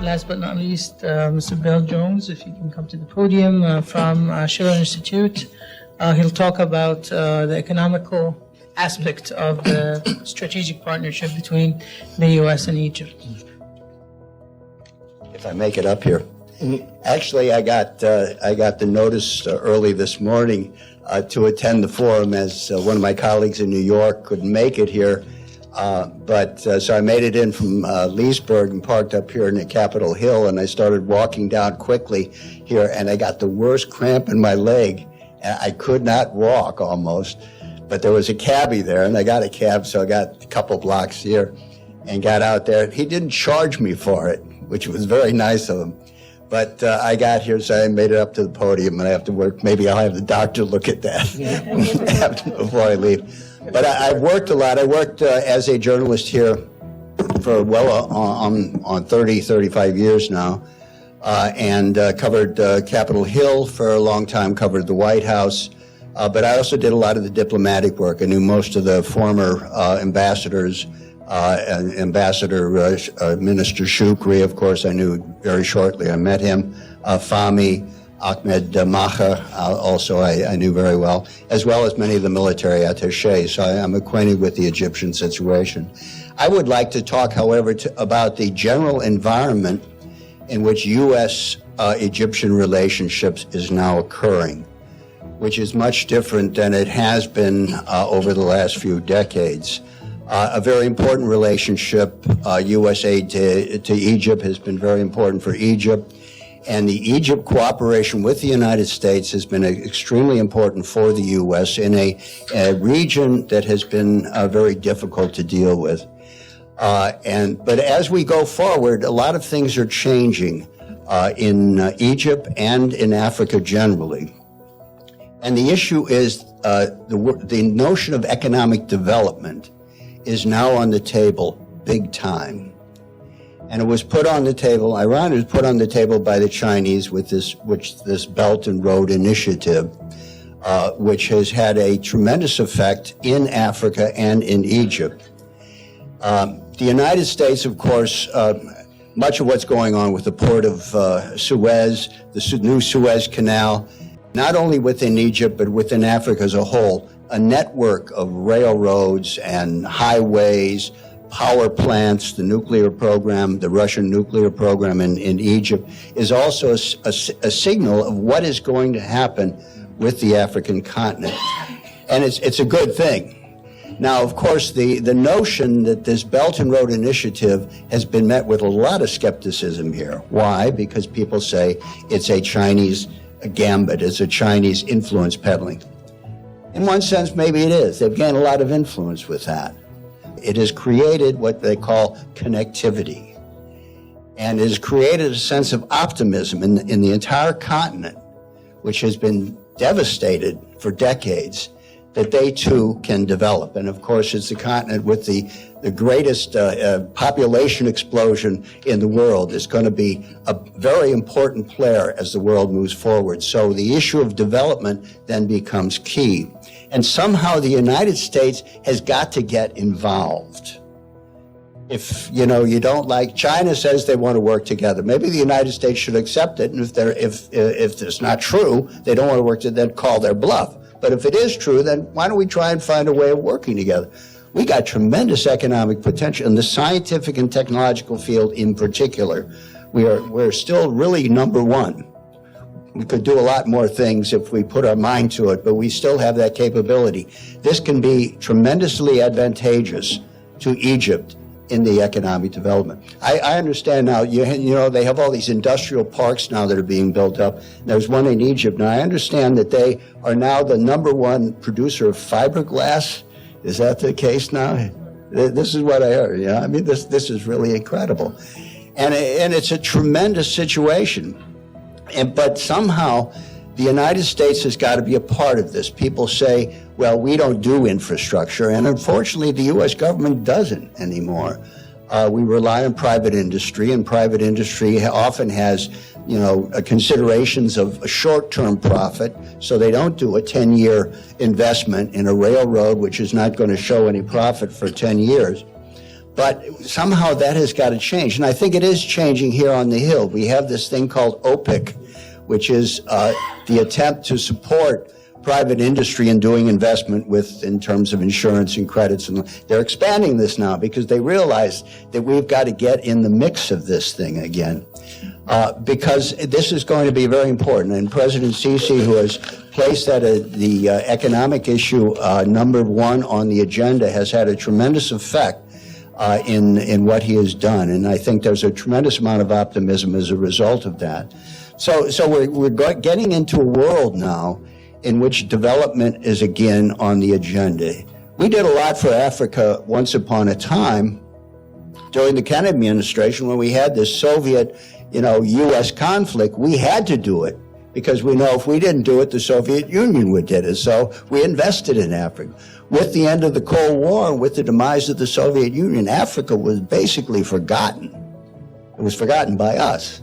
last but not least, Mr. Bill Jones, if you can come to the podium from Schiller Institute. He'll talk about the economical aspect of the strategic partnership between the U.S. and Egypt. If I make it up here. Actually, I got the notice early this morning to attend the forum, as one of my colleagues in New York couldn't make it here. So I made it in from Leesburg and parked up here in Capitol Hill, and I started walking down quickly here, and I got the worst cramp in my leg. And I could not walk almost, but there was a cabbie there, and I got a cab, so I got a couple blocks here and got out there. He didn't charge me for it, which was very nice of him. But I got here, so I made it up to the podium, and I have to work. Maybe I'll have the doctor look at that before I leave. But I've worked a lot. I worked as a journalist here for on 30, 35 years now, and covered Capitol Hill for a long time, covered the White House. But I also did a lot of the diplomatic work. I knew most of the former ambassadors. Ambassador Minister Shukri, of course, I knew very shortly. I met him. Fahmy, Ahmed Maher, also I knew very well as many of the military attachés. So I'm acquainted with the Egyptian situation. I would like to talk, however, about the general environment in which U.S.-Egyptian relationships is now occurring, which is much different than it has been over the last few decades. A very important relationship, U.S. aid to Egypt has been very important for Egypt, and the Egypt cooperation with the United States has been extremely important for the U.S. in a region that has been very difficult to deal with. But as we go forward, a lot of things are changing in Egypt and in Africa generally. And the issue is the notion of economic development is now on the table big time. And it was put on the table, ironically, it was put on the table by the Chinese with this Belt and Road Initiative, which has had a tremendous effect in Africa and in Egypt. The United States, of course, much of what's going on with the port of Suez, the new Suez Canal, not only within Egypt, but within Africa as a whole, a network of railroads and highways, power plants, the nuclear program, the Russian nuclear program in Egypt, is also a signal of what is going to happen with the African continent. And it's a good thing. Now, of course, the notion that this Belt and Road Initiative has been met with a lot of skepticism here. Why? Because people say it's a Chinese gambit, it's a Chinese influence peddling. In one sense, maybe it is. They've gained a lot of influence with that. It has created what they call connectivity, and it has created a sense of optimism in the entire continent, which has been devastated for decades, that they too can develop. And of course, it's the continent with the greatest population explosion in the world. It's going to be a very important player as the world moves forward. So the issue of development then becomes key. And somehow the United States has got to get involved. If, you don't like, China says they want to work together. Maybe the United States should accept it. And if it's not true, they don't want to work together, then call their bluff. But if it is true, then why don't we try and find a way of working together? We got tremendous economic potential in the scientific and technological field in particular. We're still really number one. We could do a lot more things if we put our mind to it, but we still have that capability. This can be tremendously advantageous to Egypt in the economic development. I understand now, they have all these industrial parks now that are being built up. There's one in Egypt. Now, I understand that they are now the number one producer of fiberglass. Is that the case now? This is what I heard. I mean, this is really incredible. And it's a tremendous situation. But somehow, the United States has got to be a part of this. People say, well, we don't do infrastructure, and unfortunately, the U.S. government doesn't anymore. We rely on private industry, and private industry often has, considerations of a short-term profit, so they don't do a 10-year investment in a railroad, which is not going to show any profit for 10 years. But somehow that has got to change. And I think it is changing here on the Hill. We have this thing called OPIC, which is the attempt to support private industry in doing investment in terms of insurance and credits. And they're expanding this now because they realize that we've got to get in the mix of this thing again. Because this is going to be very important. And President Sisi, who has placed the economic issue number one on the agenda, has had a tremendous effect in what he has done. And I think there's a tremendous amount of optimism as a result of that. So we're getting into a world now in which development is again on the agenda. We did a lot for Africa once upon a time during the Kennedy administration when we had this Soviet, U.S. conflict. We had to do it because we know if we didn't do it, the Soviet Union would do it. So we invested in Africa. With the end of the Cold War, with the demise of the Soviet Union, Africa was basically forgotten. It was forgotten by us.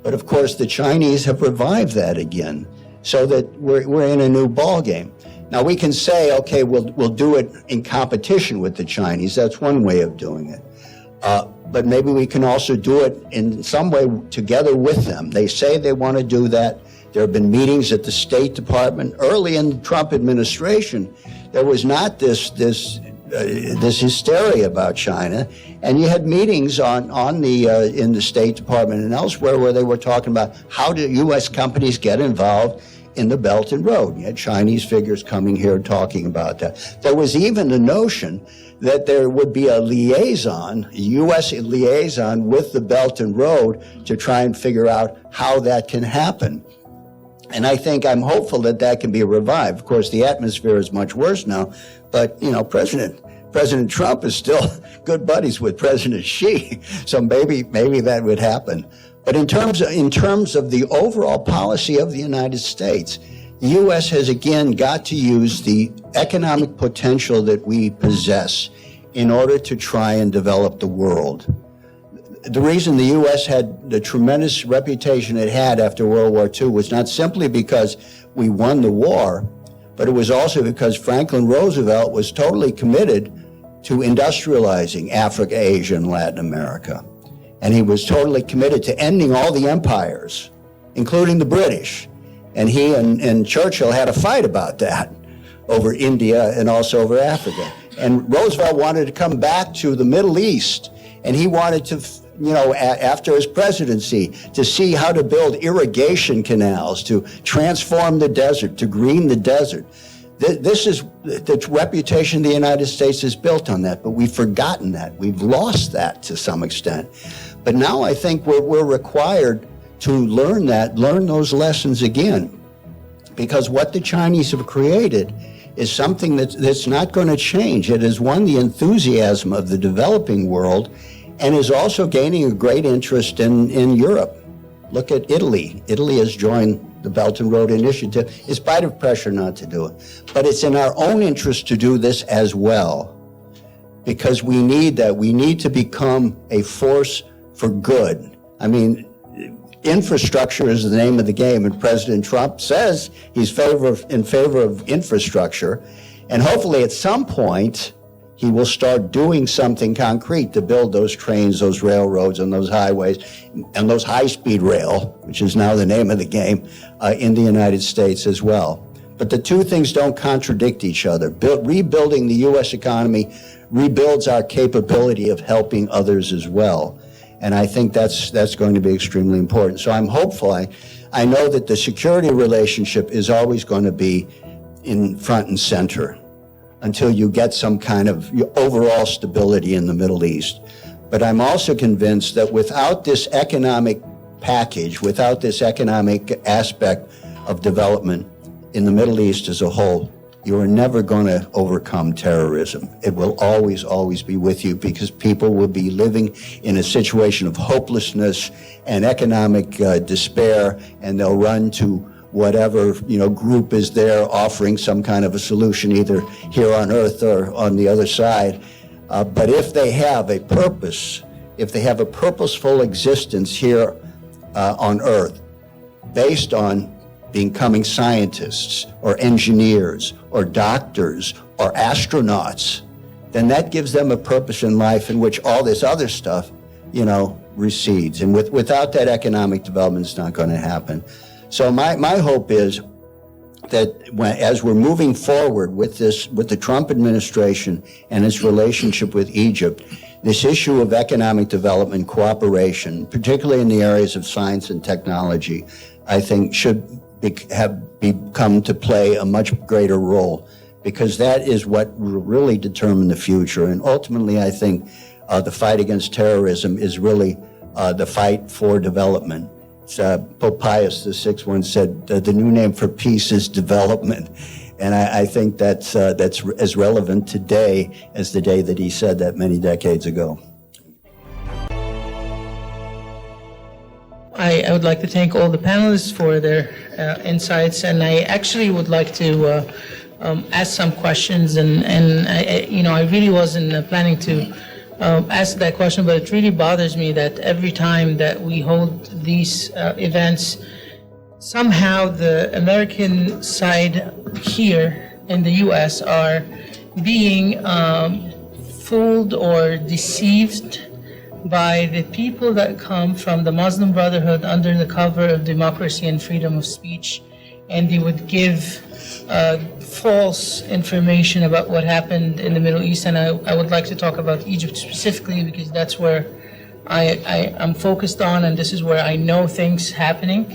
But of course, the Chinese have revived that again, so that we're in a new ballgame. Now we can say, okay, we'll do it in competition with the Chinese. That's one way of doing it. But maybe we can also do it in some way together with them. They say they want to do that. There have been meetings at the State Department. Early in the Trump administration, there was not this hysteria about China, and you had meetings in the State Department and elsewhere where they were talking about how do U.S. companies get involved in the Belt and Road. You had Chinese figures coming here talking about that. There was even the notion that there would be a liaison, a U.S. liaison with the Belt and Road to try and figure out how that can happen. And I'm hopeful that can be revived. Of course, the atmosphere is much worse now, but, President Trump is still good buddies with President Xi, so maybe that would happen. But in terms of the overall policy of the United States, the U.S. has again got to use the economic potential that we possess in order to try and develop the world. The reason the U.S. had the tremendous reputation it had after World War II was not simply because we won the war, but it was also because Franklin Roosevelt was totally committed to industrializing Africa, Asia, and Latin America. And he was totally committed to ending all the empires, including the British. And he and Churchill had a fight about that over India and also over Africa. And Roosevelt wanted to come back to the Middle East, and he wanted to, after his presidency, to see how to build irrigation canals, to transform the desert, to green the desert. This is the reputation the United States is built on that, but we've forgotten that. We've lost that to some extent. But now I think we're required to learn those lessons again, because what the Chinese have created is something that's not going to change. It has won the enthusiasm of the developing world and is also gaining a great interest in Europe. Look at Italy. Italy has joined the Belt and Road Initiative in spite of pressure not to do it. But it's in our own interest to do this as well, because we need that. We need to become a force for good. Infrastructure is the name of the game, and President Trump says he's in favor of infrastructure, and hopefully at some point he will start doing something concrete to build those trains, those railroads, and those highways, and those high-speed rail, which is now the name of the game, in the United States as well. But the two things don't contradict each other. Rebuilding the U.S. economy rebuilds our capability of helping others as well. And I think that's going to be extremely important. So I'm hopeful. I know that the security relationship is always going to be in front and center until you get some kind of overall stability in the Middle East. But I'm also convinced that without this economic package, without this economic aspect of development in the Middle East as a whole, you are never going to overcome terrorism. It will always, always be with you, because people will be living in a situation of hopelessness and economic despair, and they'll run to whatever group is there offering some kind of a solution, either here on Earth or on the other side. But if they have a purpose, if they have a purposeful existence here on Earth, based on becoming scientists or engineers or doctors or astronauts, then that gives them a purpose in life in which all this other stuff, recedes. And without that, economic development is not going to happen. So my hope is that as we're moving forward with the Trump administration and its relationship with Egypt, this issue of economic development cooperation, particularly in the areas of science and technology, I think should have become to play a much greater role, because that is what will really determine the future. And ultimately, I think the fight against terrorism is really the fight for development. Pope Pius VI once said, the new name for peace is development. And I think that's as relevant today as the day that he said that many decades ago. I would like to thank all the panelists for their insights, and I actually would like to ask some questions. And I really wasn't planning to ask that question, but it really bothers me that every time that we hold these events, somehow the American side here in the U.S. are being fooled or deceived by the people that come from the Muslim Brotherhood under the cover of democracy and freedom of speech, and they would give false information about what happened in the Middle East. And I would like to talk about Egypt specifically, because that's where I'm focused on, and this is where I know things happening.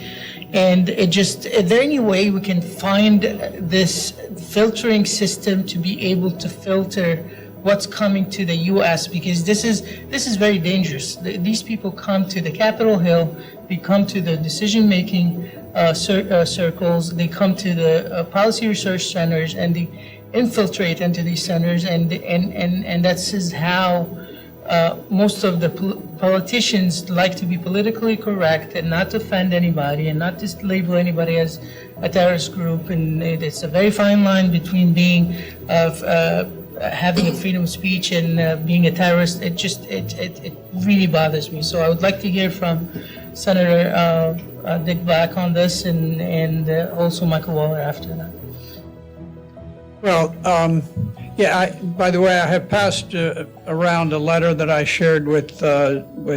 And is there any way we can find this filtering system to be able to filter what's coming to the U.S.? Because this is very dangerous. These people come to the Capitol Hill, they come to the decision-making circles, they come to the policy research centers, and they infiltrate into these centers, and that is how most of the politicians like to be politically correct and not offend anybody and not just label anybody as a terrorist group. And it's a very fine line between being having a freedom of speech and being a terrorist. It really bothers me. So I would like to hear from Senator Dick Black on this, and also Michael Waller after that. Well, by the way, I have passed around a letter that I shared with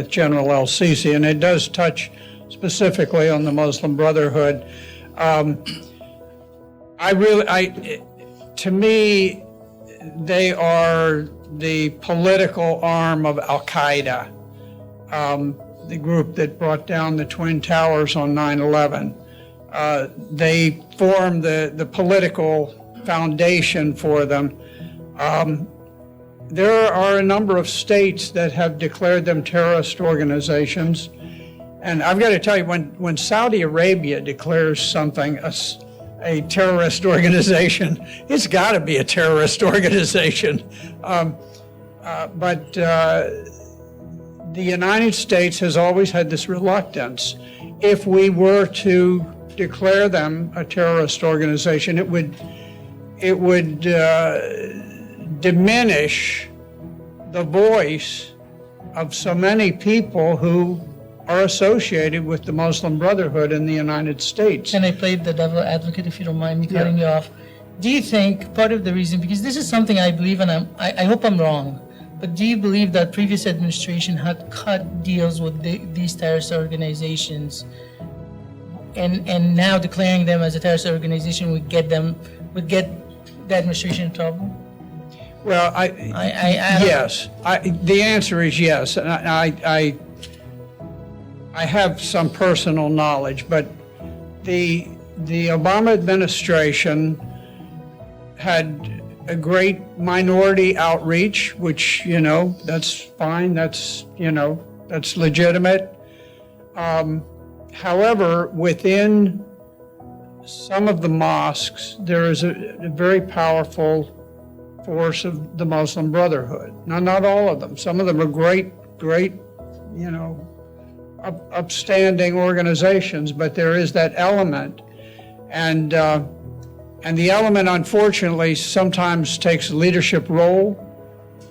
General El-Sisi, and it does touch specifically on the Muslim Brotherhood. To me, they are the political arm of Al-Qaeda, the group that brought down the Twin Towers on 9/11. They form the political foundation for them. There are a number of states that have declared them terrorist organizations. And I've got to tell you, when Saudi Arabia declares something a terrorist organization, it's got to be a terrorist organization. But the United States has always had this reluctance. If we were to declare them a terrorist organization, it would diminish the voice of so many people who are associated with the Muslim Brotherhood in the United States. Can I play the devil advocate, if you don't mind me cutting you off? Do you think part of the reason, because this is something I believe, and I hope I'm wrong, but do you believe that previous administration had cut deals with these terrorist organizations, and now declaring them as a terrorist organization would get the administration in trouble? Well, yes. The answer is yes. And I have some personal knowledge, but the Obama administration had a great minority outreach, which, that's fine, that's legitimate. However, within some of the mosques, there is a very powerful force of the Muslim Brotherhood. Now, not all of them. Some of them are great, upstanding organizations, but there is that element. And the element, unfortunately, sometimes takes a leadership role.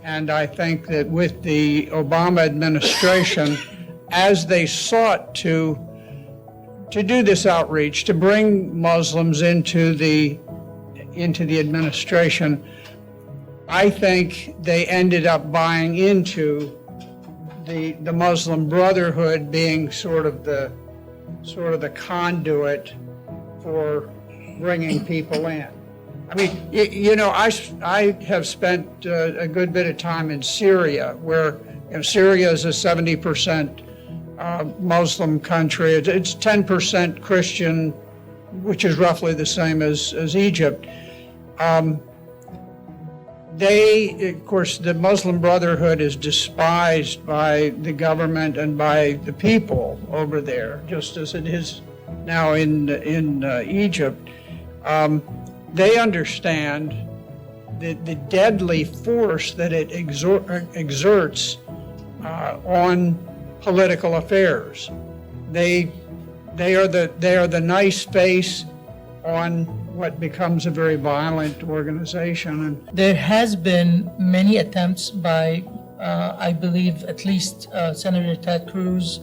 And I think that with the Obama administration, as they sought to do this outreach, to bring Muslims into the administration, I think they ended up buying into the Muslim Brotherhood being sort of the conduit for bringing people in. I mean, I have spent a good bit of time in Syria, where Syria is a 70% Muslim country. It's 10% Christian, which is roughly the same as Egypt. Of course, the Muslim Brotherhood is despised by the government and by the people over there, just as it is now in Egypt. They understand the deadly force that it exerts on political affairs. They are the nice face on what becomes a very violent organization. And There has been many attempts by, I believe, at least Senator Ted Cruz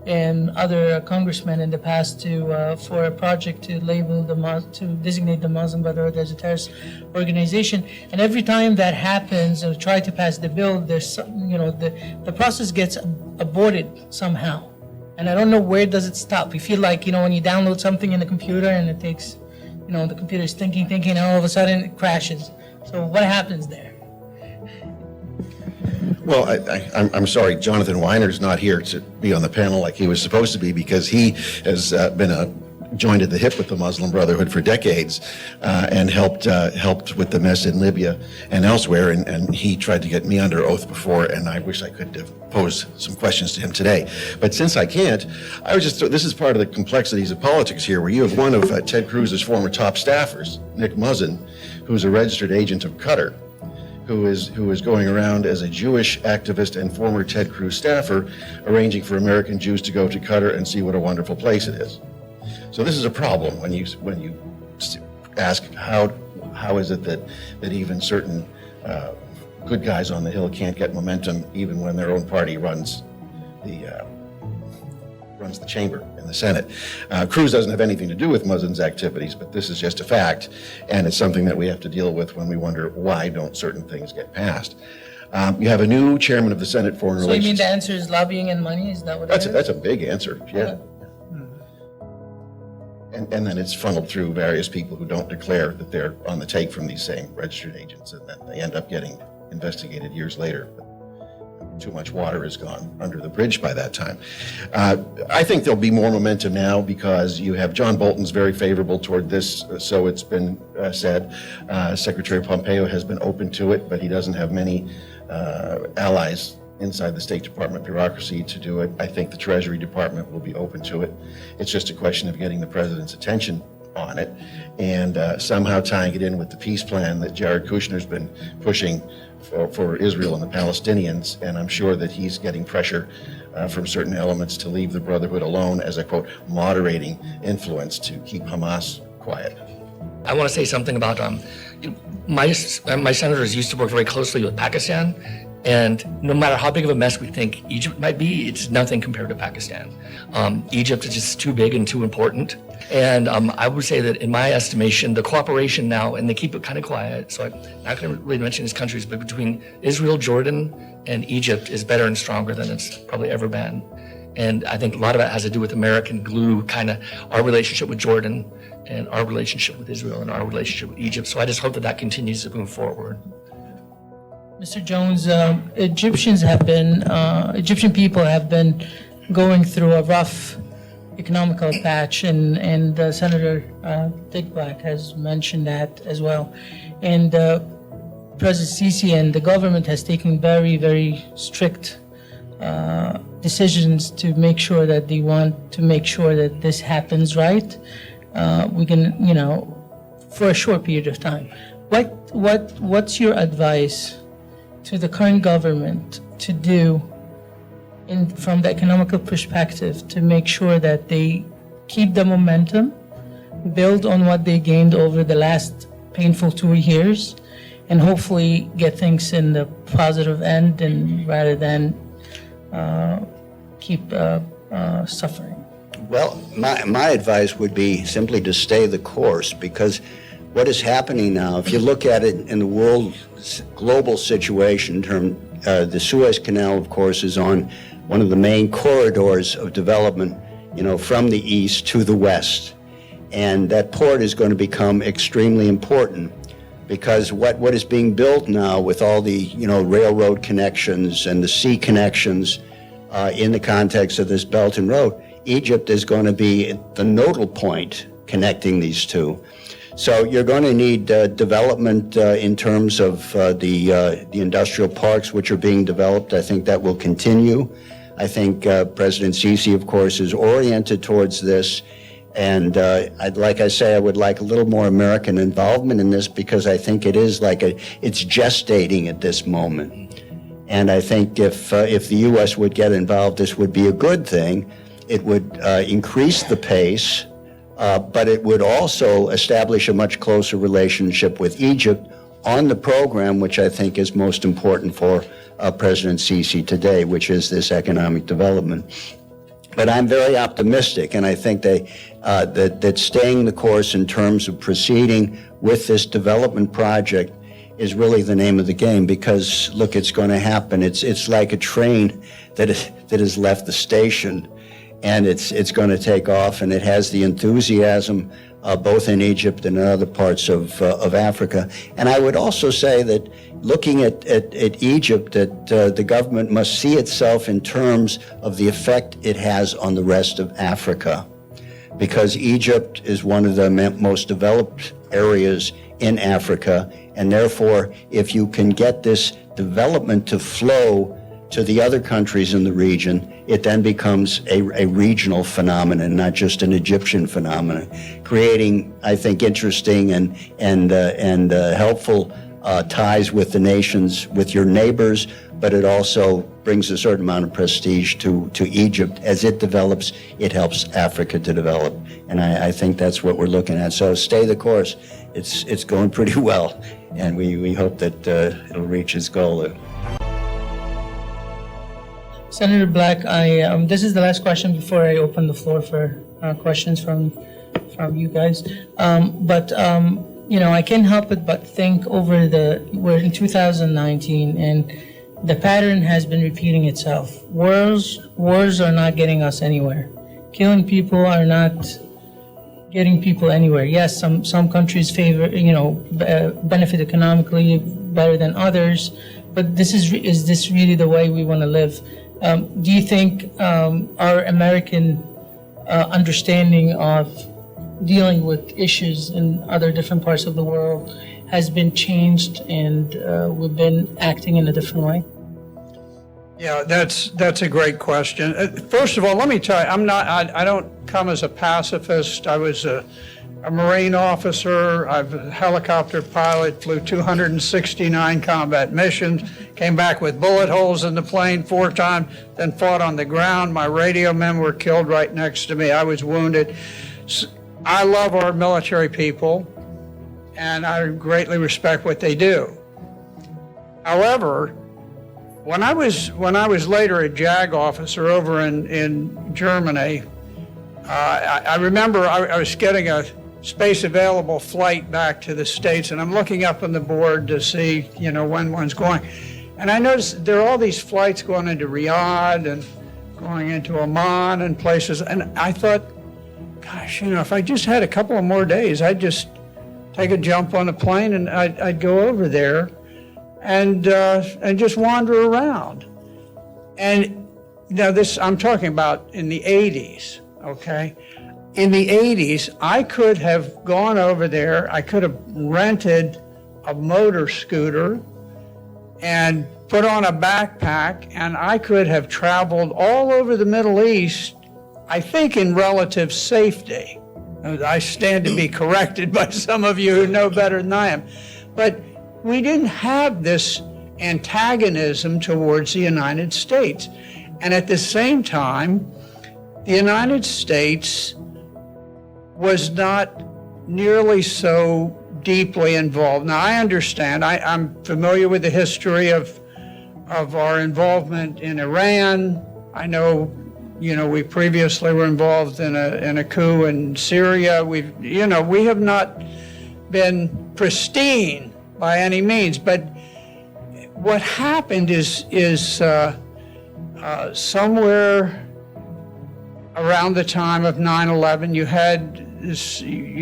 and other congressmen in the past for a project to to designate the Muslim Brotherhood as a terrorist organization. And every time that happens, or try to pass the bill, there's the process gets aborted somehow. And I don't know where does it stop. You feel like when you download something in the computer and it takes, the computer is thinking, and all of a sudden it crashes. So what happens there? Well, I'm sorry, Jonathan Weiner's not here to be on the panel like he was supposed to be, because he has been joined at the hip with the Muslim Brotherhood for decades and helped with the mess in Libya and elsewhere. And he tried to get me under oath before, and I wish I could pose some questions to him today. But since I can't, this is part of the complexities of politics here, where you have one of Ted Cruz's former top staffers, Nick Muzzin, who's a registered agent of Qatar, who is going around as a Jewish activist and former Ted Cruz staffer, arranging for American Jews to go to Qatar and see what a wonderful place it is. So this is a problem when you ask how is it that even certain good guys on the Hill can't get momentum even when their own party runs the chamber in the Senate. Cruz doesn't have anything to do with Muslims' activities, but this is just a fact, and it's something that we have to deal with when we wonder why don't certain things get passed. You have a new chairman of the Senate Foreign Relations. So you mean the answer is lobbying and money? Is that what it is? That's a big answer, yeah. And then it's funneled through various people who don't declare that they're on the take from these same registered agents, and then they end up getting investigated years later. Too much water has gone under the bridge by that time. I think there'll be more momentum now because you have John Bolton's very favorable toward this, so it's been said. Secretary Pompeo has been open to it, but he doesn't have many allies inside the State Department bureaucracy to do it. I think the Treasury Department will be open to it. It's just a question of getting the president's attention on it and somehow tying it in with the peace plan that Jared Kushner's been pushing for Israel and the Palestinians, and I'm sure that he's getting pressure from certain elements to leave the Brotherhood alone as a, quote, moderating influence to keep Hamas quiet. I want to say something about my senators used to work very closely with Pakistan, and no matter how big of a mess we think Egypt might be, it's nothing compared to Pakistan. Egypt is just too big and too important. And I would say that in my estimation, the cooperation now, and they keep it kind of quiet, so I'm not going to really mention these countries, but between Israel, Jordan, and Egypt is better and stronger than it's probably ever been. And I think a lot of that has to do with American glue, kind of our relationship with Jordan and our relationship with Israel and our relationship with Egypt. So I just hope that that continues to move forward. Mr. Jones, Egyptian people have been going through a rough economical patch, and Senator Dick Black has mentioned that as well. And President Sisi and the government has taken very, very strict decisions to make sure that they want to make sure that this happens right. We can, for a short period of time. What's your advice to the current government to do from the economical perspective to make sure that they keep the momentum, build on what they gained over the last painful 2 years, and hopefully get things in the positive end, and rather than keep suffering? Well, my advice would be simply to stay the course, because what is happening now, if you look at it in the global situation, the Suez Canal, of course, is on one of the main corridors of development, from the east to the west. And that port is going to become extremely important because what is being built now with all the, railroad connections and the sea connections in the context of this Belt and Road, Egypt is going to be the nodal point connecting these two. So you're going to need development in terms of the industrial parks which are being developed. I think that will continue. I think President Sisi, of course, is oriented towards this. And like I say, I would like a little more American involvement in this because I think it is it's gestating at this moment. And I think if the U.S. would get involved, this would be a good thing. It would increase the pace. But it would also establish a much closer relationship with Egypt on the program, which I think is most important for President Sisi today, which is this economic development. But I'm very optimistic, and I think that staying the course in terms of proceeding with this development project is really the name of the game because, look, it's going to happen. It's like a train that has left the station. And it's going to take off, and it has the enthusiasm both in Egypt and in other parts of Africa. And I would also say that looking at Egypt, that the government must see itself in terms of the effect it has on the rest of Africa, because Egypt is one of the most developed areas in Africa, and therefore, if you can get this development to flow to the other countries in the region, it then becomes a regional phenomenon, not just an Egyptian phenomenon, creating, I think, interesting and helpful ties with the nations, with your neighbors, but it also brings a certain amount of prestige to Egypt. As it develops, it helps Africa to develop. And I think that's what we're looking at. So stay the course. It's going pretty well, and we hope that it'll reach its goal. Senator Black, this is the last question before I open the floor for questions from you guys. I can't help it but think we're in 2019 and the pattern has been repeating itself. Wars are not getting us anywhere. Killing people are not getting people anywhere. Yes, some countries benefit economically better than others, but is this really the way we want to live? Do you think our American understanding of dealing with issues in other different parts of the world has been changed and we've been acting in a different way? Yeah, that's a great question. First of all, let me tell you, I don't come as a pacifist. I was a Marine officer. I'm a helicopter pilot, flew 269 combat missions, came back with bullet holes in the plane 4 times, then fought on the ground. My radio men were killed right next to me. I was wounded. I love our military people, and I greatly respect what they do. However, when I was later a JAG officer over in Germany, I remember I was getting a space available flight back to the States, and I'm looking up on the board to see, when one's going. And I noticed there are all these flights going into Riyadh and going into Oman and places. And I thought, gosh, if I just had a couple of more days, I'd just take a jump on a plane and I'd go over there and just wander around. And now I'm talking about in the 80s, okay? In the 80s, I could have gone over there, I could have rented a motor scooter and put on a backpack, and I could have traveled all over the Middle East, I think in relative safety. I stand to be corrected by some of you who know better than I am. But we didn't have this antagonism towards the United States. And at the same time, the United States was not nearly so deeply involved. Now, I understand, I'm familiar with the history of our involvement in Iran. I know, we previously were involved in a coup in Syria. We have not been pristine by any means. But what happened is somewhere around the time of 9/11, you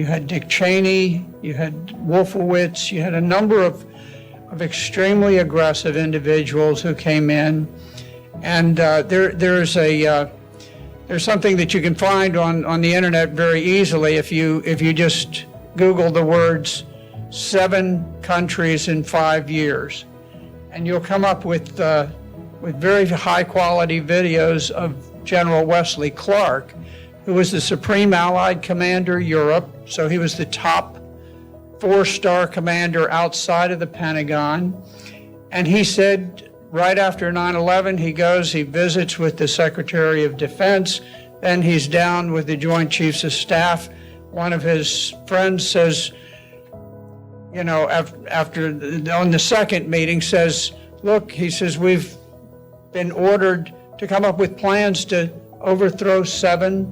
had Dick Cheney, you had Wolfowitz, you had a number of extremely aggressive individuals who came in, and there's something that you can find on the internet very easily if you just Google the words 7 countries in 5 years, and you'll come up with very high quality videos of General Wesley Clark, who was the Supreme Allied Commander Europe, so he was the top 4-star commander outside of the Pentagon. And he said right after 9/11, he visits with the Secretary of Defense, then he's down with the Joint Chiefs of Staff. One of his friends says, on the second meeting says, look, he says, we've been ordered to come up with plans to overthrow 7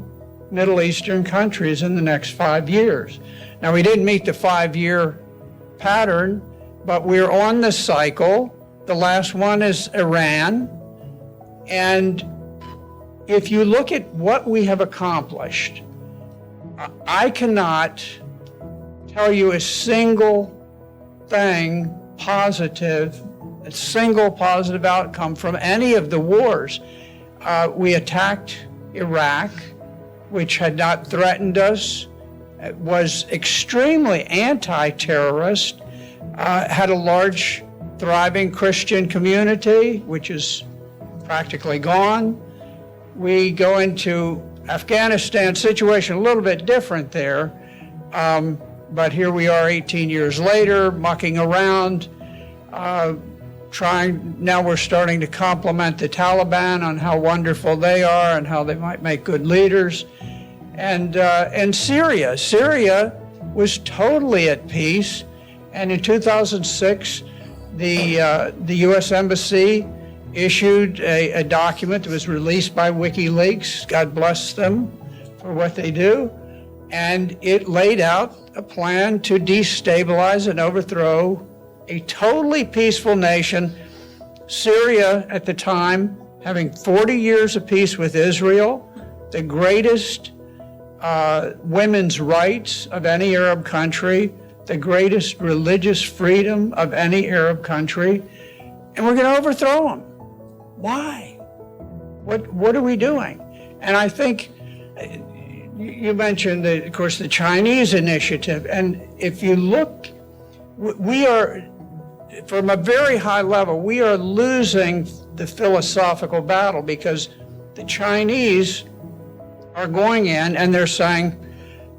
Middle Eastern countries in the next 5 years. Now, we didn't meet the 5-year pattern, but we're on the cycle. The last one is Iran. And if you look at what we have accomplished, I cannot tell you a single thing positive, a single positive outcome from any of the wars. We attacked Iraq, which had not threatened us. It was extremely anti-terrorist, had a large, thriving Christian community, which is practically gone. We go into Afghanistan, situation a little bit different there, but here we are 18 years later, mucking around, now we're starting to compliment the Taliban on how wonderful they are and how they might make good leaders. And Syria was totally at peace. And in 2006, the U.S. Embassy issued a document that was released by WikiLeaks. God bless them for what they do. And it laid out a plan to destabilize and overthrow a totally peaceful nation. Syria at the time, having 40 years of peace with Israel, the greatest women's rights of any Arab country, the greatest religious freedom of any Arab country, and we're going to overthrow them. Why? What are we doing? And I think you mentioned, of course, the Chinese initiative, and if you look, we are, from a very high level, we are losing the philosophical battle because the Chinese are going in and they're saying,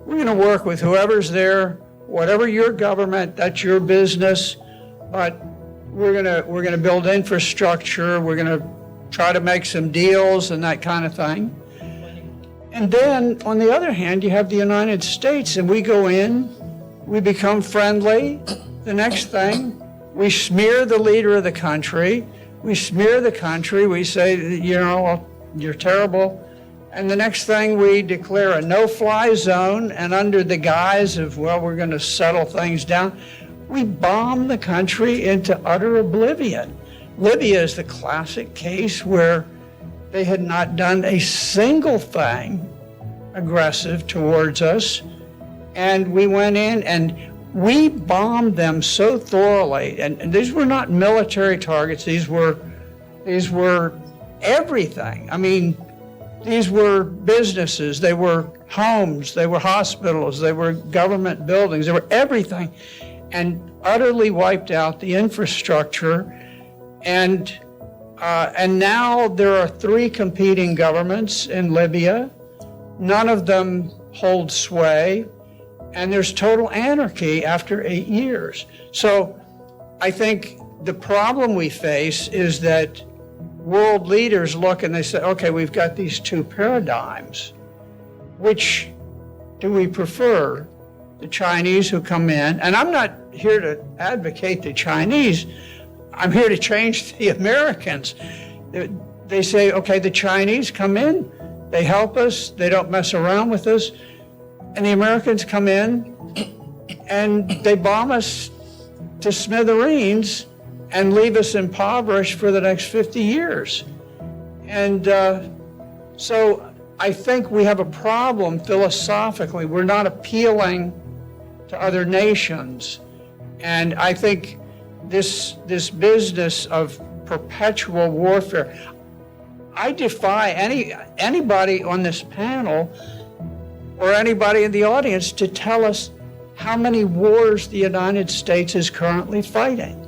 we're going to work with whoever's there, whatever your government, that's your business, but we're going to build infrastructure, we're going to try to make some deals and that kind of thing. And then, on the other hand, you have the United States, and we go in, we become friendly. The next thing, we smear the leader of the country, we say, you're terrible. And the next thing, we declare a no-fly zone, and under the guise of, we're going to settle things down, we bomb the country into utter oblivion. Libya is the classic case where they had not done a single thing aggressive towards us, and we went in and we bombed them so thoroughly. And these were not military targets, these were everything. I mean, these were businesses, they were homes, they were hospitals, they were government buildings, they were everything, and utterly wiped out the infrastructure. And now there are 3 competing governments in Libya. None of them hold sway, and there's total anarchy after 8 years. So I think the problem we face is that world leaders look and they say, okay, we've got these 2 paradigms. Which do we prefer? The Chinese who come in, and I'm not here to advocate the Chinese, I'm here to change the Americans. They say, okay, the Chinese come in, they help us, they don't mess around with us, and the Americans come in and they bomb us to smithereens and leave us impoverished for the next 50 years. And so I think we have a problem philosophically. We're not appealing to other nations. And I think this business of perpetual warfare, I defy anybody on this panel or anybody in the audience to tell us how many wars the United States is currently fighting.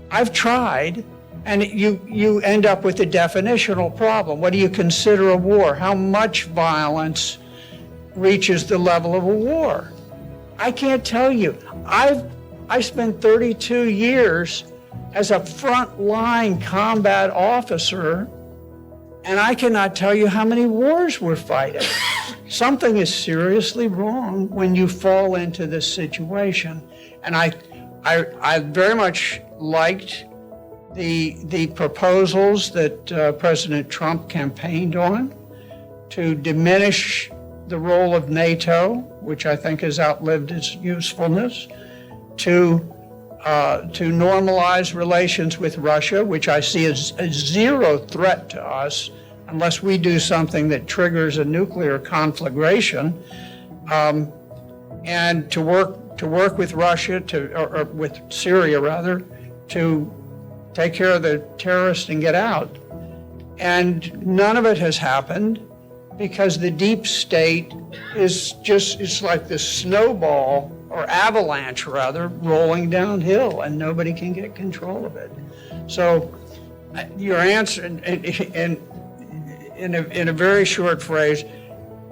I've tried, and you end up with a definitional problem. What do you consider a war? How much violence reaches the level of a war? I can't tell you. I spent 32 years as a frontline combat officer, and I cannot tell you how many wars we're fighting. Something is seriously wrong when you fall into this situation. And I very much liked the proposals that President Trump campaigned on to diminish the role of NATO, which I think has outlived its usefulness, to normalize relations with Russia, which I see as a zero threat to us unless we do something that triggers a nuclear conflagration, and to work with Russia, or with Syria rather, to take care of the terrorists and get out. And none of it has happened because the deep state is it's like this snowball, or avalanche rather, rolling downhill, and nobody can get control of it. So your answer, in a very short phrase,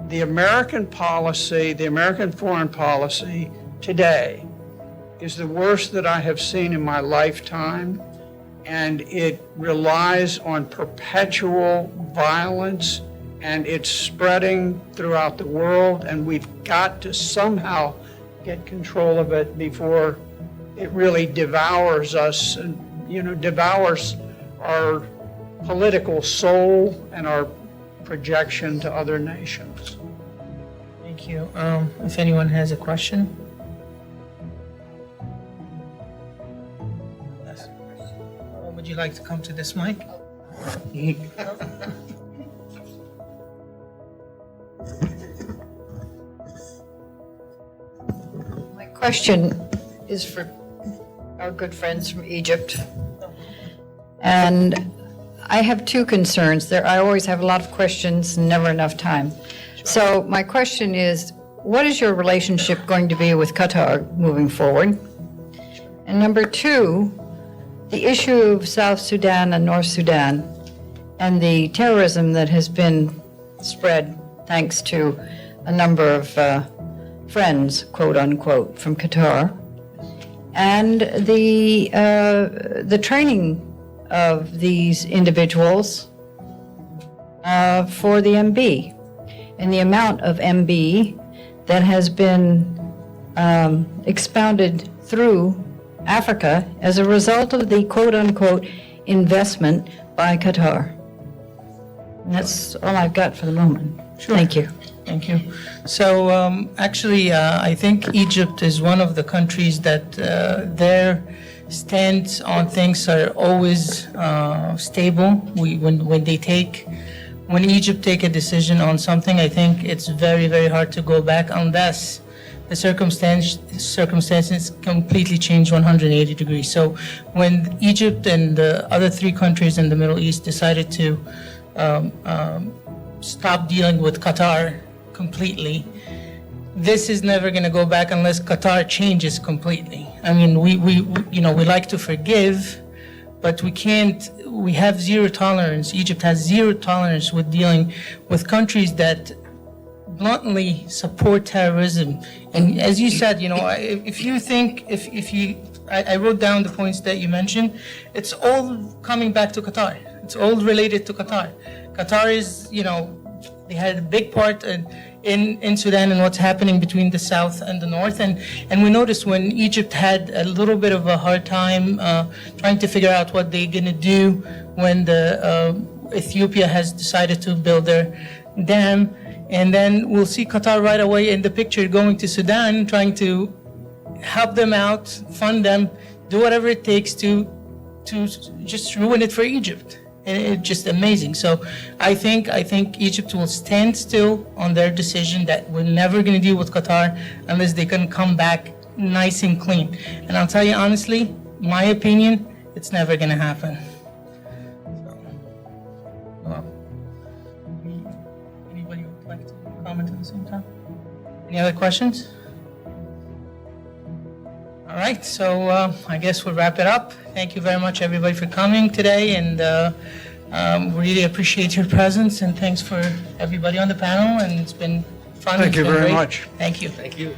the American policy, the American foreign policy today is the worst that I have seen in my lifetime, and it relies on perpetual violence, and it's spreading throughout the world, and we've got to somehow get control of it before it really devours us, and devours our political soul and our projection to other nations. Thank you. If anyone has a question? Yes. Would you like to come to this mic? My question is for our good friends from Egypt. And I have two concerns. I always have a lot of questions and never enough time. So my question is, what is your relationship going to be with Qatar moving forward? And number two, the issue of South Sudan and North Sudan and the terrorism that has been spread thanks to a number of friends, quote unquote, from Qatar, and the training of these individuals for the MB, and the amount of MB that has been expounded through Africa as a result of the quote-unquote investment by Qatar. And that's all I've got for the moment. Sure. Thank you. Thank you. So actually, I think Egypt is one of the countries that their stance on things are always stable. When Egypt take a decision on something, I think it's very, very hard to go back unless the circumstances completely change 180 degrees. So when Egypt and the other three countries in the Middle East decided to stop dealing with Qatar completely, this is never going to go back unless Qatar changes completely. I mean, we like to forgive, but we can't. We have zero tolerance. Egypt has zero tolerance with dealing with countries that bluntly support terrorism. And as you said, if you think, I wrote down the points that you mentioned, it's all coming back to Qatar. It's all related to Qatar. Qatar is, they had a big part in Sudan and what's happening between the south and the north. And we noticed when Egypt had a little bit of a hard time trying to figure out what they're going to do when Ethiopia has decided to build their dam. And then we'll see Qatar right away in the picture going to Sudan, trying to help them out, fund them, do whatever it takes to just ruin it for Egypt. And it's just amazing. So I think Egypt will stand still on their decision that we're never going to deal with Qatar unless they can come back nice and clean. And I'll tell you honestly, my opinion, it's never going to happen. So, well, anybody would like to comment at the same time? Any other questions? All right, so I guess we'll wrap it up. Thank you very much, everybody, for coming today, and really appreciate your presence. And thanks for everybody on the panel. And it's been fun. Thank you very great. much. Thank you. Thank you.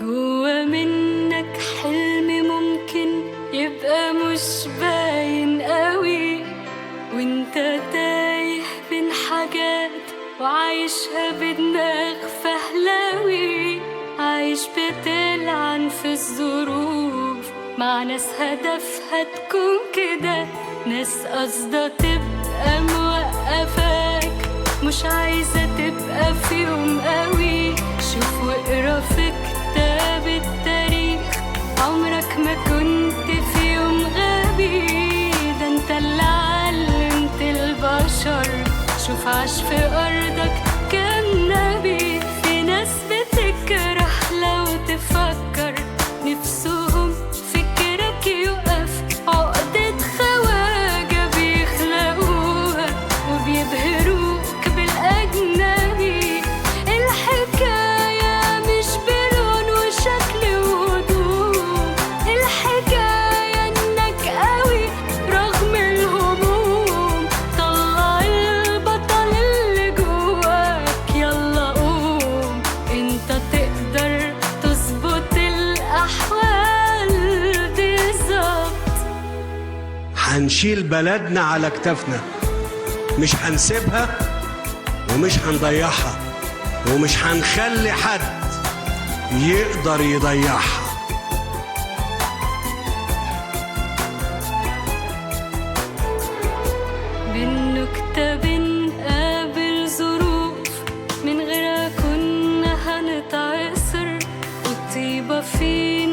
جوا منك حلم ممكن يبقى مش باين قوي، وانت تايه بين حاجات وعايشها بدماغ فهلاوي، عايش بتلعن في الظروف مع ناس هدفها تكون كده، ناس قصدها تبقى موقفاك، مش عايزة تبقى فيهم قوي. شوف واقرا في كتاب التاريخ، عمرك ما كنت في يوم غبي، ده انت اللي علمت البشر. شوف عاش في أرضك كام نبي، في ناس بتكره لو تفكر، نفسهم فكرك يقف، عقدة خواجة بيخلقوها وبيبهروك بالأجنبي. الحكاية مش بلون وشكل وهدوء، الحكاية إنك قوي رغم الهموم، طلع البطل اللي جواك، يلا قوم، انت تقدر تظبط الأحوال بالظبط. هنشيل بلدنا على كتافنا، مش هنسيبها ومش هنضيعها، ومش هنخلي حد يقدر يضيعها. بالنكتة بنقابل ظروف، من غيرها كنا هنتعصر، والطيبة فينا